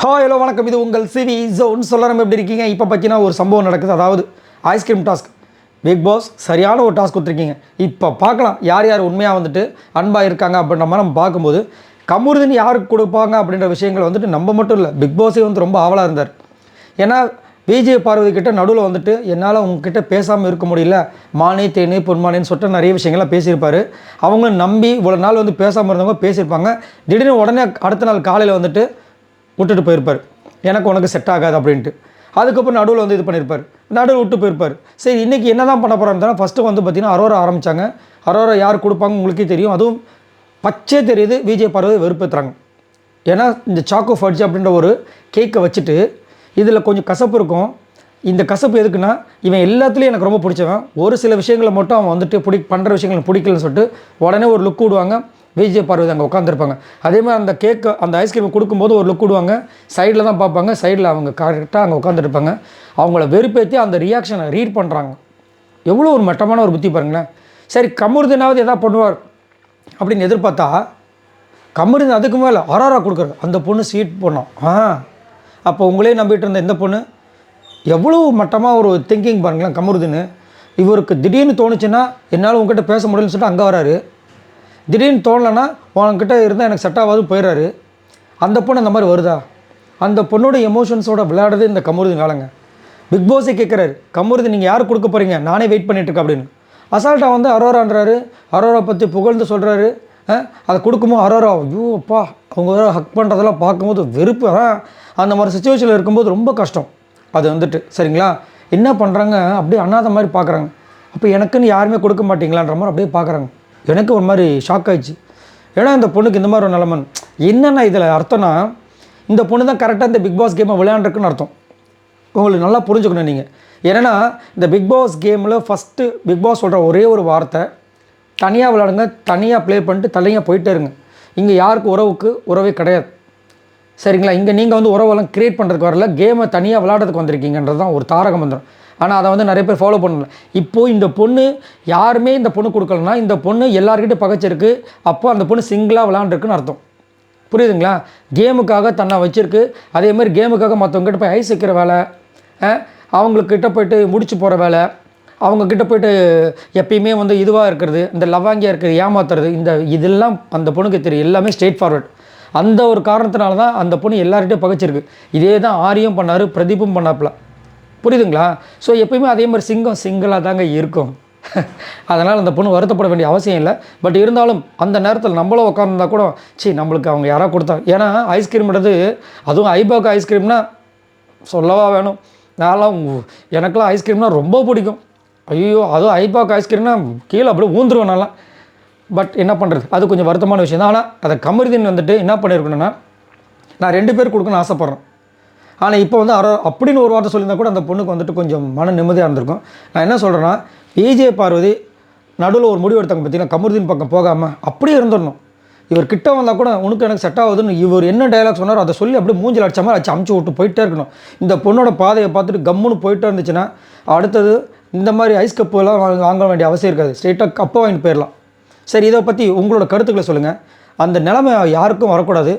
Hi hello வணக்கம். இது உங்கள் சிவி ஜோன். சொல்லணும் எப்படி இருக்கீங்க? இப்போ பார்த்தீங்கன்னா ஒரு சம்பவம் நடக்குது. அதாவது ஐஸ்கிரீம் டாஸ்க். பிக் பாஸ் சரியான ஒரு டாஸ்க் கொடுத்துருக்கீங்க. இப்போ பார்க்கலாம் யார் யார் உண்மையாக வந்துட்டு அன்பாக இருக்காங்க அப்படின்ற மாதிரி நம்ம பார்க்கும்போது கமுருதின் யாருக்கு கொடுப்பாங்க அப்படின்ற விஷயங்கள் வந்துட்டு நம்ம மட்டும் இல்லை, பிக் பாஸே வந்து ரொம்ப ஆவலாக இருந்தார். ஏன்னா விஜய் பார்வதி கிட்ட நடுவில் வந்துட்டு என்னால் உங்ககிட்ட பேசாமல் இருக்க முடியல, மானே தேனே பொன்மானேன்னு சொல்லிட்டு நிறைய விஷயங்கள்லாம் பேசியிருப்பார். அவங்க நம்பி இவ்வளோ நாள் வந்து பேசாமல் இருந்தவங்க பேசியிருப்பாங்க. திடீர்னு உடனே அடுத்த நாள் காலையில் வந்துட்டு விட்டுட்டு போயிருப்பார், எனக்கு உனக்கு செட் ஆகாது அப்படின்ட்டு. அதுக்கப்புறம் நடுவில் வந்து இது பண்ணியிருப்பார், நடுவில் விட்டு போயிருப்பார். சரி இன்றைக்கி என்ன தான் பண்ண போகிறான்னு ஃபஸ்ட்டு வந்து பார்த்திங்கன்னா அரோரா ஆரம்பித்தாங்க. அரோரா யார் கொடுப்பாங்க உங்களுக்கே தெரியும். அதுவும் பச்சை தெரியுது விஜய் பார்வதி வெறுப்பேற்றுறாங்க. ஏன்னா இந்த சாக்கோ ஃபட்ஜ் அப்படின்ற ஒரு கேக்கை வச்சுட்டு இதில் கொஞ்சம் கசப்பு இருக்கும். இந்த கசப்பு எதுக்குன்னா இவன் எல்லாத்துலேயும் எனக்கு ரொம்ப பிடிச்சவன், ஒரு சில விஷயங்களை மட்டும் அவன் வந்துட்டு பண்ணுற விஷயங்கள் பிடிக்கலன்னு சொல்லிட்டு உடனே ஒரு லுக் விடுவாங்க. விஜய் பார்வதி அங்கே உட்காந்துருப்பாங்க. அதே மாதிரி அந்த கேக்கு அந்த ஐஸ்கிரீம் கொடுக்கும்போது ஒரு லுக் விடுவாங்க, சைடில் தான் பார்ப்பாங்க, சைடில் அவங்க கரெக்டாக அங்கே உட்காந்துருப்பாங்க. அவங்கள வெறுப்பேற்றி அந்த ரியாக்ஷனை ரீட் பண்ணுறாங்க. எவ்வளோ ஒரு மட்டமான ஒரு புத்தி பாருங்களேன். சரி கமுருதினாவது எதாவது பண்ணுவார் அப்படின்னு எதிர்பார்த்தா கமுருதின் அதுக்கு மேலே அரோரா கொடுக்குறது. அந்த பொண்ணு ஸ்வீட் பொண்ணும். அப்போ உங்களே நம்பிட்டு இருந்த இந்த பொண்ணு எவ்வளோ மட்டமாக ஒரு திங்கிங் பாருங்களேன் கமுருதின்னு. இவருக்கு திடீர்னு தோணுச்சுன்னா என்னால் உங்ககிட்ட பேச முடியலன்னு சொல்லிட்டு அங்கே வராரு. திடீர்னு தோணலைன்னா உங்ககிட்ட இருந்தால் எனக்கு செட் ஆகாது போயிடுறாரு. அந்த பொண்ணு அந்த மாதிரி வருதா? அந்த பொண்ணோட எமோஷன்ஸோட விளையாடுறது இந்த கமுருதின் வேலைங்க. பிக் பாஸே கேட்குறாரு, கமுருதி நீங்கள் யார் கொடுக்க போகிறீங்க, நானே வெயிட் பண்ணிட்டுருக்கேன் அப்படின்னு. அசால்ட்டாக வந்து அரோரான்றாரு, அரோரா பற்றி புகழ்ந்து சொல்கிறாரு. அதை கொடுக்கும்போது அரோரா ஐயோ அப்பா அவங்க ஹக் பண்ணுறதெல்லாம் பார்க்கும்போது வெறுப்பு. அந்த மாதிரி சுச்சுவேஷனில் இருக்கும்போது ரொம்ப கஷ்டம் அது வந்துட்டு. சரிங்களா, என்ன பண்ணுறாங்க அப்படியே அண்ணாத மாதிரி பார்க்குறாங்க. அப்போ எனக்குன்னு யாருமே கொடுக்க மாட்டீங்களான்ற மாதிரி அப்படியே பார்க்குறாங்க. எனக்கு ஒரு மாதிரி ஷாக் ஆகிடுச்சு. ஏன்னா இந்த பொண்ணுக்கு இந்த மாதிரி ஒரு நிலமன் என்னென்ன இதில் அர்த்தம்னா, இந்த பொண்ணு தான் கரெக்டாக இந்த பிக் பாஸ் கேமை விளையாண்டுருக்குன்னு அர்த்தம். உங்களுக்கு நல்லா புரிஞ்சுக்கணும் நீங்கள். ஏன்னா இந்த பிக் பாஸ் கேமில் ஃபஸ்ட்டு பிக் பாஸ் சொல்கிற ஒரே ஒரு வார்த்தை, தனியாக விளையாடுங்க, தனியாக ப்ளே பண்ணிட்டு தனியாக போயிட்டே இருங்க. இங்கே யாருக்கு உறவே கிடையாது. சரிங்களா, இங்கே நீங்கள் வந்து உறவெல்லாம் க்ரியேட் பண்ணுறதுக்கு வரல, கேமை தனியாக விளையாடுறதுக்கு வந்திருக்கீங்கன்றது தான் ஒரு தாரக மந்திரம். ஆனால் அதை வந்து நிறைய பேர் ஃபாலோ பண்ணல. இப்போது இந்த பொண்ணு யாருமே இந்த பொண்ணு கொடுக்கலன்னா இந்த பொண்ணு எல்லாருக்கிட்டே பகைச்சிருக்கு. அப்போ அந்த பொண்ணு சிங்கிளாக விளாண்டுருக்குன்னு அர்த்தம். புரியுதுங்களா? கேமுக்காக தன்னை வச்சுருக்கு. அதேமாதிரி கேமுக்காக மற்றவங்ககிட்ட போய் ஐஸ் வைக்கிற வேலை, அவங்கக்கிட்ட போய்ட்டு முடிச்சு போகிற வேலை, அவங்கக்கிட்ட போய்ட்டு எப்பயுமே வந்து இதுவாக இருக்கிறது, இந்த லவாங்கியாக இருக்கிறது, ஏமாத்துறது, இதெல்லாம் அந்த பொண்ணுக்கு தெரியும். எல்லாமே ஸ்ட்ரெயிட் ஃபார்வர்ட். அந்த ஒரு காரணத்தினால தான் அந்த பொண்ணு எல்லார்கிட்டையும் பகைச்சிருக்கு. இதே தான் ஆரியும் பண்ணார், பிரதீப்பும் பண்ணாப்புல. புரியுதுங்களா? ஸோ எப்பயுமே அதே மாதிரி சிங்கிளாக தாங்க இருக்கும். அதனால் அந்த பொண்ணு வருத்தப்பட வேண்டிய அவசியம் இல்லை. பட் இருந்தாலும் அந்த நேரத்தில் நம்மளும் உட்காந்துருந்தா கூட நம்மளுக்கு அவங்க யாராவது கொடுத்தாங்க. ஏன்னா ஐஸ்கிரீம்ன்றது, அதுவும் ஐபாக் ஐஸ்கிரீம்னா சொல்லவா வேணும். எனக்கெல்லாம் ஐஸ்கிரீம்னா ரொம்ப பிடிக்கும். ஐயோ, அதுவும் ஐபாக் ஐஸ்கிரீம்னா கீழே அப்படியே ஊந்துருவேன் நல்லா. பட் என்ன பண்ணுறது, அது கொஞ்சம் வருத்தமான விஷயம் தான். ஆனால் அதை கமருதின் வந்துட்டு என்ன பண்ணியிருக்கணும்னா, நான் 2 பேர் கொடுக்கணும்னு ஆசைப்பட்றேன். ஆனால் இப்போ வந்து அப்படின்னு ஒரு வார்த்தை சொல்லியிருந்தால் கூட அந்த பொண்ணுக்கு வந்துட்டு கொஞ்சம் மன நிம்மதியாக இருந்திருக்கும். நான் என்ன சொல்கிறேன்னா, விஜய் பார்வதி நடுவில் ஒரு முடிவு எடுத்தாங்க பார்த்தீங்கன்னா, கமருதின் பக்கம் போகாமல் அப்படியே இருந்துடணும். இவர் கிட்ட வந்தால் கூட உனக்கு எனக்கு செட் ஆகுதுன்னு இவர் என்ன டைலாக் சொன்னாரோ அதை சொல்லி அப்படியே மூஞ்சில் அடிச்ச மாதிரி அமுச்சு விட்டு போயிட்டே இருக்கணும். இந்த பொண்ணோட பாதையை பார்த்துட்டு கம்முன்னு போயிட்டே இருந்துச்சுன்னா அடுத்தது இந்த மாதிரி ஐஸ் கப்புலாம் வாங்க வேண்டிய அவசியம் இருக்காது. ஸ்ட்ரெயிட்டாக கப்பை வாங்கிட்டு போயிடலாம். சரி, இதை பற்றி உங்களோட கருத்துக்களை சொல்லுங்கள். அந்த நிலைமை யாருக்கும் வரக்கூடாது.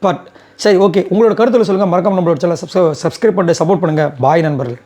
பட் சரி, ஓகே, உங்களோட கருத்துக்களை சொல்லுங்கள். மறக்காம நம்மளோட சேனலை சப்ஸ்கிரைப் பண்ணிட்டு சப்போர்ட் பண்ணுங்கள். பாய் நண்பர்கள்.